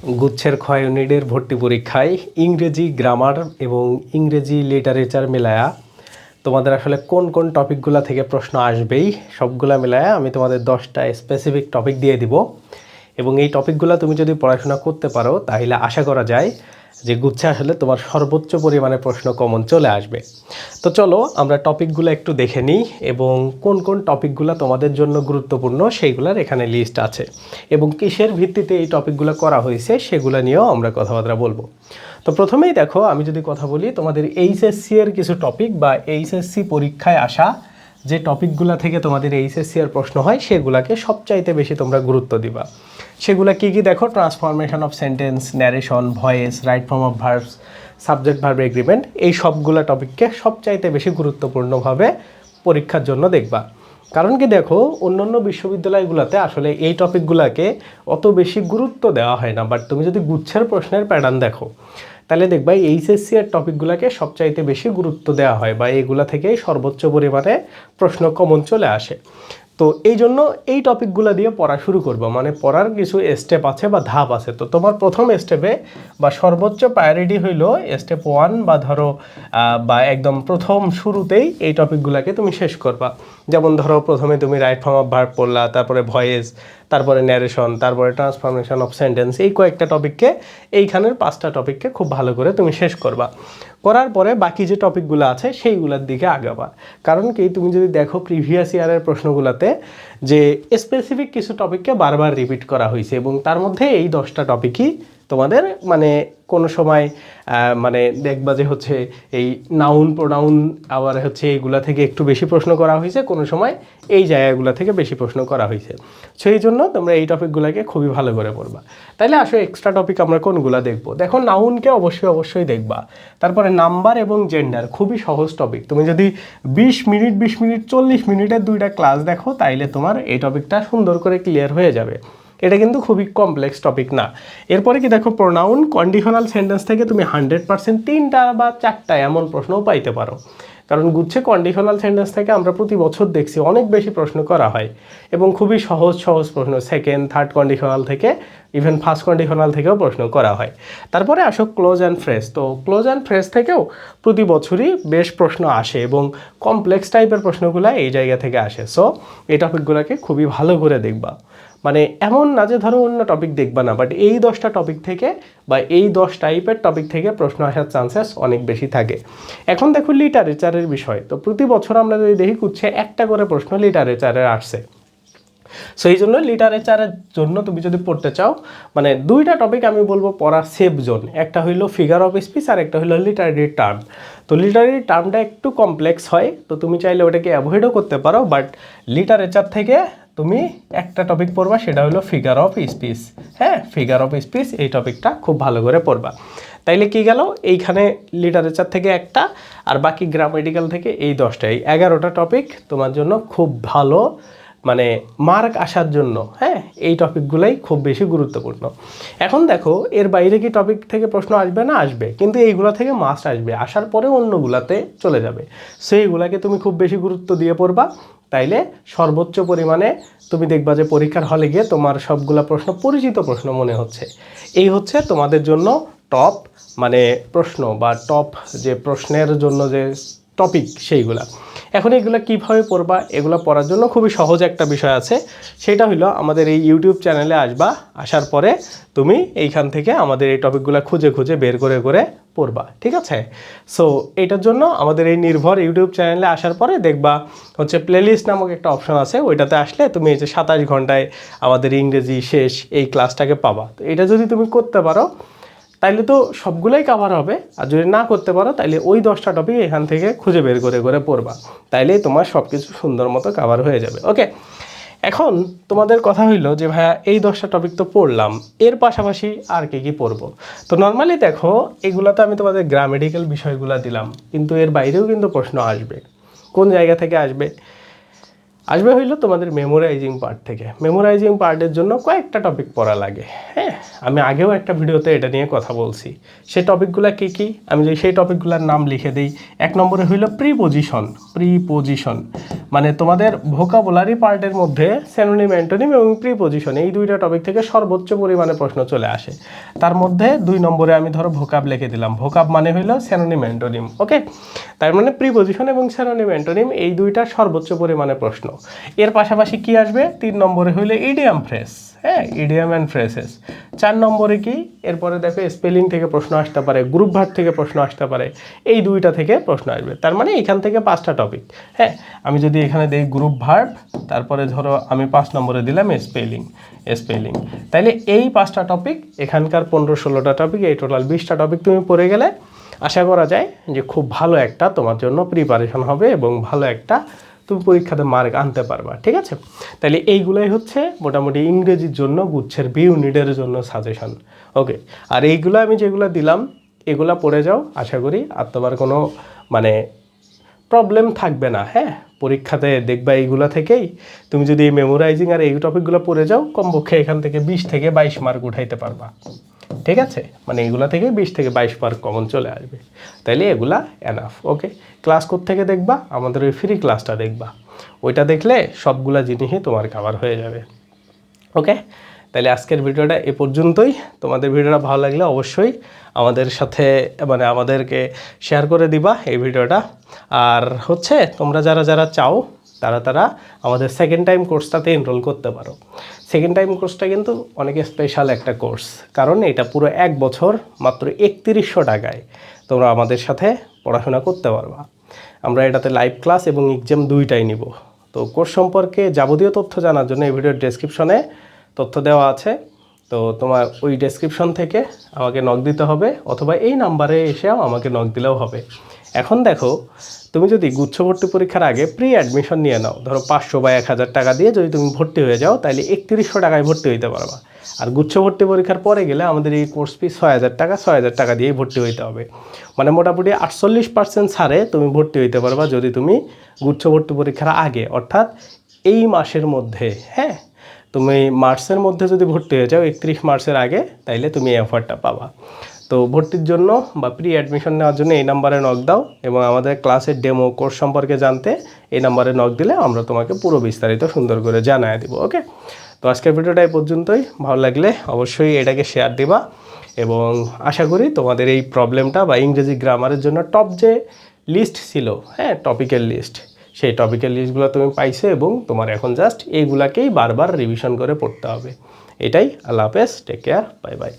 গুচ্ছের ক্ষয় ইউনিটের ভর্তি পরীক্ষায় ইংরেজি গ্রামার এবং ইংরেজি লিটারেচার মেলায়া তোমাদের আসলে কোন কোন টপিকগুলো থেকে প্রশ্ন আসবেই সবগুলা মেলায়া আমি তোমাদের 10টা স্পেসিফিক টপিক দিয়ে দিব এবং এই টপিকগুলো তুমি যদি পড়াশোনা করতে পারো তাহলে আশা করা যায় যে গুচ্ছে আসলে তোমার সর্বোচ্চ পরিমাণে প্রশ্ন কমন চলে আসবে। তো চলো আমরা টপিকগুলো একটু দেখে নিই এবং কোন কোন টপিকগুলো তোমাদের জন্য গুরুত্বপূর্ণ সেইগুলোর এখানে লিস্ট আছে এবং কিসের ভিত্তিতে এই টপিকগুলো করা হয়েছে সেগুলো নিয়েও আমরা কথাবার্তা বলবো। তো প্রথমেই দেখো, আমি যদি কথা বলি তোমাদের এইচএসসি এর কিছু টপিক বা এইচএসসি পরীক্ষায় আসা যে টপিকগুলো থেকে তোমাদের এইচএসসি এর প্রশ্ন হয় সেগুলোকে সবচাইতে বেশি তোমরা গুরুত্ব দিবা। সেগুলো কী কী দেখো, transformation of sentence, narration, voice, right form of verbs, subject verb agreement, এই সবগুলো টপিককে সবচাইতে বেশি গুরুত্বপূর্ণভাবে পরীক্ষার জন্য দেখবা। কারণ কি দেখো, অন্যান্য বিশ্ববিদ্যালয়গুলোতে আসলে এই টপিকগুলোকে অত বেশি গুরুত্ব দেওয়া হয় না, বাট তুমি যদি গুচ্ছের প্রশ্নের প্যাটার্ন দেখো তাহলে দেখবা এইচএসসি এর টপিকগুলোকে সবচাইতে বেশি গুরুত্ব দেওয়া হয় বা এইগুলা থেকেই সর্বোচ্চ পরিমাণে প্রশ্ন কমন চলে আসে। তো এই জন্য এই টপিকগুলো দিয়ে পড়া শুরু করবো, মানে পড়ার কিছু স্টেপ আছে বা ধাপ আছে। তো তোমার প্রথম স্টেপে বা সর্বোচ্চ প্রায়োরিটি হইল স্টেপ 1 বা ধরো বা একদম প্রথম শুরুতেই এই টপিকগুলোকে তুমি শেষ করবা। যেমন ধরো প্রথমে তুমি রাইট ফর্ম অফ ভার্ব পড়লা, তারপরে ভয়েস, তারপরে ন্যারেশন, তারপরে ট্রান্সফরমেশন অফ সেন্টেন্স, এই কয়েকটা টপিককে, এইখানের 5টা টপিককে খুব ভালো করে তুমি শেষ করবা। করার পরে বাকি যে টপিকগুলো আছে সেইগুলোর দিকে আগাবা। কারণ কি, তুমি যদি দেখো প্রিভিয়াস ইয়ারের প্রশ্নগুলোতে যে স্পেসিফিক কিছু টপিককে বারবার রিপিট করা হয়েছে এবং তার মধ্যে এই 10টা টপিকই তোমাদের মানে কোনো সময় মানে দেখবা যে হচ্ছে এই নাউন প্রোনাউন আবার হচ্ছে এইগুলা থেকে একটু বেশি প্রশ্ন করা হয়েছে, কোনো সময় এই জায়গাগুলো থেকে বেশি প্রশ্ন করা হয়েছে। সেই জন্য তোমরা এই টপিকগুলোকে খুবই ভালো করে পড়বা। তাইলে আসলে এক্সট্রা টপিক আমরা কোনগুলো দেখবো, দেখো নাউনকে অবশ্যই দেখবা। তারপরে নাম্বার এবং জেন্ডার, খুবই সহজ টপিক। তুমি যদি 20 মিনিট 40 মিনিটের 2টা ক্লাস দেখো তাইলে তোমার এই টপিকটা সুন্দর করে ক্লিয়ার হয়ে যাবে। এটা কিন্তু খুবই কমপ্লেক্স টপিক না। এরপরে কি দেখো, প্রোনাউন কন্ডিশনাল সেন্টেন্স থেকে তুমি 100% 3টা বা 4টা এমন প্রশ্নও পাইতে পারো। কারণ গুচ্ছে কন্ডিশনাল সেন্টেন্স থেকে আমরা প্রতি বছর দেখছি অনেক বেশি প্রশ্ন করা হয় এবং খুবই সহজ প্রশ্ন, সেকেন্ড থার্ড কন্ডিশনাল থেকে ইভেন ফার্স্ট কন্ডিশনাল থেকেও প্রশ্ন করা হয়। তারপরে আসো ক্লোজ অ্যান্ড ফ্রেজ। তো ক্লোজ অ্যান্ড ফ্রেজ থেকেও প্রতি বছরই বেশ প্রশ্ন আসে এবং কমপ্লেক্স টাইপের প্রশ্নগুলো এই জায়গা থেকে আসে। সো এই টপিকগুলোকে খুবই ভালো করে দেখবা। মানে এমন না যে ধরো অন্য টপিক দেখবা না, বাট এই 10টা টপিক থেকে বা এই 10 টাইপের টপিক থেকে প্রশ্ন আসার চান্সেস অনেক বেশি থাকে। এখন দেখো লিটারেচারের বিষয়, তো প্রতি বছর আমরা যদি দেখি কুচ্ছে একটা করে প্রশ্ন লিটারেচারের আসছে। সো এই জন্য লিটারেচারের জন্য তুমি যদি পড়তে চাও, মানে 2টা টপিক আমি বলবো পড়ার সেফ জোন, একটা হইলো ফিগার অফ স্পিচ আর একটা হইলো লিটারেরি টার্ম। তো লিটারেরি টার্মটা একটু কমপ্লেক্স হয়, তো তুমি চাইলে ওটাকে অ্যাভয়েডও করতে পারো, বাট লিটারেচার থেকে তুমি একটা টপিক পড়বা, সেটা হলো ফিগার অফ স্পিচ। হ্যাঁ, ফিগার অফ স্পিচ এই টপিকটা খুব ভালো করে পড়বা। তাইলে কি গেল, এইখানে লিটারেচার থেকে একটা আর বাকি গ্রামাটিক্যাল থেকে এই 10টা, এই 11টা টপিক তোমার জন্য খুব ভালো মানে মার্ক আসার জন্য। হ্যাঁ, এই টপিকগুলাই খুব বেশি গুরুত্বপূর্ণ। এখন দেখো এর বাইরে কি টপিক থেকে প্রশ্ন আসবে না? আসবে, কিন্তু এইগুলা থেকে মাস্ট আসবে, আসার পরে অন্যগুলাতে চলে যাবে। সেইগুলাকে তুমি খুব বেশি গুরুত্ব দিয়ে পড়বা, তাইলে সর্বোচ্চ পরিমাণে তুমি দেখবা যে পরীক্ষার হলে গিয়ে তোমার সবগুলা প্রশ্ন পরিচিত প্রশ্ন মনে হচ্ছে। এই হচ্ছে তোমাদের জন্য টপ মানে প্রশ্ন বা টপ যে প্রশ্নের জন্য যে টপিক সেইগুলা। এখন এগুলো কীভাবে পড়বা, এগুলো পড়ার জন্য খুবই সহজ একটা বিষয় আছে, সেটা হলো আমাদের এই ইউটিউব চ্যানেলে আসবা, আসার পরে তুমি এইখান থেকে আমাদের এই টপিকগুলো খুঁজে বের করে পড়বা, ঠিক আছে? সো এটার জন্য আমাদের এই নির্ভর ইউটিউব চ্যানেলে আসার পরে দেখবা হচ্ছে প্লেলিস্ট নামক একটা অপশন আছে, ওইটাতে আসলে তুমি এই যে 27 ঘন্টায় আমাদের ইংরেজি শেষ এই ক্লাসটাকে পাবা। তো এটা যদি তুমি করতে পারো তাইলে তো সবগুলোই কাভার হবে, আর যদি না করতে পারো তাইলে ওই 10টা টপিক এখান থেকে খুঁজে বের করে পড়বা, তাইলেই তোমার সব কিছু সুন্দর মতো কাভার হয়ে যাবে। ওকে, এখন তোমাদের কথা হইলো যে ভাইয়া এই 10টা টপিক তো পড়লাম, এর পাশাপাশি আর কি পড়বো? তো নর্মালি দেখো এগুলাতে আমি তোমাদের গ্রামেটিক্যাল বিষয়গুলো দিলাম, কিন্তু এর বাইরেও কিন্তু প্রশ্ন আসবে। কোন জায়গা থেকে আসবে? আসবে হইলো তোমাদের মেমোরাইজিং পার্ট থেকে। মেমোরাইজিং পার্টের জন্য কয়েকটা টপিক পড়া লাগে। হ্যাঁ, আমি আগেও একটা ভিডিওতে এটা নিয়ে কথা বলছি। সেই টপিকগুলো কী কী আমি যদি সেই টপিকগুলোর নাম লিখে দিই। 1 নম্বরে হইলো প্রিপোজিশন, মানে তোমাদের ভোকাবুলারি পার্টের মধ্যে সিনোনিম, অ্যান্টোনিম এবং প্রিপোজিশন এই দুইটা টপিক থেকে সর্বোচ্চ পরিমাণে প্রশ্ন চলে আসে। তার মধ্যে 2 নম্বরে আমি ধরো ভোকাব লিখে দিলাম। ভোকাব মানে হইলো সিনোনিম, অ্যান্টোনিম। ওকে, তার মানে প্রিপোজিশন এবং সিনোনিম, অ্যান্টোনিম এই দুইটা সর্বোচ্চ পরিমাণে প্রশ্ন। এর পাশাপাশি কি আসবে? 3 নম্বরে হইলে ইডিয়াম ফ্রেজ। হ্যাঁ, ইডিয়াম অ্যান্ড ফ্রেজেস। 4 নম্বরে কি? এরপরে দেখো স্পেলিং থেকে প্রশ্ন আসতে পারে, গ্রুপ ভার্ব থেকে প্রশ্ন আসতে পারে, এই দুইটা থেকে প্রশ্ন আসবে। তার মানে এখান থেকে 5টা টপিক। হ্যাঁ, আমি যদি এখানে দিই গ্রুপ ভার্ব, তারপরে ধরো আমি 5 নম্বরে দিলাম স্পেলিং। তাইলে এই 5টা টপিক, এখানকার 15-16টা টপিক, এই টোটাল 20টা টপিক তুমি পড়ে গেলে আশা করা যায় যে খুব ভালো একটা তোমার জন্য প্রিপারেশন হবে এবং ভালো একটা তুমি পরীক্ষাতে মার্ক আনতে পারবা। ঠিক আছে, তাহলে এইগুলাই হচ্ছে মোটামুটি ইংরেজির জন্য গুচ্ছের বি ইউনিটের জন্য সাজেশন। ওকে, আর এইগুলো আমি যেগুলো দিলাম এগুলা পড়ে যাও, আশা করি আর তোমার কোনো মানে প্রবলেম থাকবে না। হ্যাঁ, পরীক্ষাতে দেখবা এইগুলো থেকেই তুমি যদি মেমোরাইজিং আর এই টপিকগুলো পড়ে যাও, কমপক্ষে এখান থেকে 20 থেকে 22 মার্ক উঠাইতে পারবা। ঠিক আছে, মানে এগুলা থেকে 20 থেকে 22 মার্ক কমন চলে আসবে। তাইলে এগুলা এনাফ। ওকে, ক্লাস থেকে দেখবা? আমাদের ওই ফ্রি ক্লাসটা দেখবা, ওইটা দেখলে সবগুলা জিনিসই তোমার কভার হয়ে যাবে। ওকে, তাহলে আজকের ভিডিওটা এ পর্যন্তই। তোমাদের ভিডিওটা ভালো লাগলে অবশ্যই আমাদের সাথে মানে আমাদেরকে শেয়ার করে দিবা এই ভিডিওটা। আর হচ্ছে তোমরা যারা চাও তারা আমাদের সেকেন্ড টাইম কোর্সটাতে এনরোল করতে পারো। সেকেন্ড টাইম কোর্সটা কিন্তু অনেক স্পেশাল একটা কোর্স, কারণ এটা পুরো 1 বছর মাত্র 3100 টাকায় তোমরা আমাদের সাথে পড়াশোনা করতে পারবা। আমরা এটাতে লাইভ ক্লাস এবং এক্সাম দুইটাই নিব। তো কোর্স সম্পর্কে যাবতীয় তথ্য জানার জন্য এই ভিডিওর ডেসক্রিপশনে তথ্য দেওয়া আছে। তো তোমার ওই ডেসক্রিপশন থেকে আমাকে নক দিতে হবে, অথবা এই নাম্বারে এসেও আমাকে নক দিলেও হবে। এখন দেখো, তুমি যদি গুচ্ছ ভর্তি পরীক্ষার আগে প্রি অ্যাডমিশন নিয়ে নাও, ধরো 500 বা 1000 টাকা দিয়ে যদি তুমি ভর্তি হয়ে যাও, তাহলে 3100 টাকায় ভর্তি হইতে পারবা। আর গুচ্ছ ভর্তি পরীক্ষার পরে গেলে আমাদের এই কোর্স ফি 6000 টাকা দিয়েই ভর্তি হইতে হবে। মানে মোটামুটি 48% ছাড়ে তুমি ভর্তি হইতে পারবা যদি তুমি গুচ্ছ ভর্তি পরীক্ষার আগে, অর্থাৎ এই মাসের মধ্যে। হ্যাঁ, তুমি মার্চের মধ্যে যদি ভর্তি হয়ে যাও 31 মার্চের আগে, তাইলে তুমি এই অফারটা পাবা। তো ভর্তির জন্য বা প্রি অ্যাডমিশন নেওয়ার জন্য এই নাম্বারে নক দাও, এবং আমাদের ক্লাসের ডেমো কোর্স সম্পর্কে জানতে এই নাম্বারে নক দিলে আমরা তোমাকে পুরো বিস্তারিত সুন্দর করে জানায় দিব। ওকে, তো আজকের ভিডিওটা এই পর্যন্তই। ভালো লাগলে অবশ্যই এটাকে শেয়ার দিবা, এবং আশা করি তোমাদের এই প্রবলেমটা বা ইংরেজি গ্রামারের জন্য টপ যে লিস্ট ছিল, হ্যাঁ টপিকের লিস্ট, সেই টপিকের লিস্টগুলো তুমি পাইছো, এবং তোমার এখন জাস্ট এইগুলাকেই বারবার রিভিশন করে পড়তে হবে। এটাই। আল্লাহ হাফেজ, টেক কেয়ার, বাই বাই।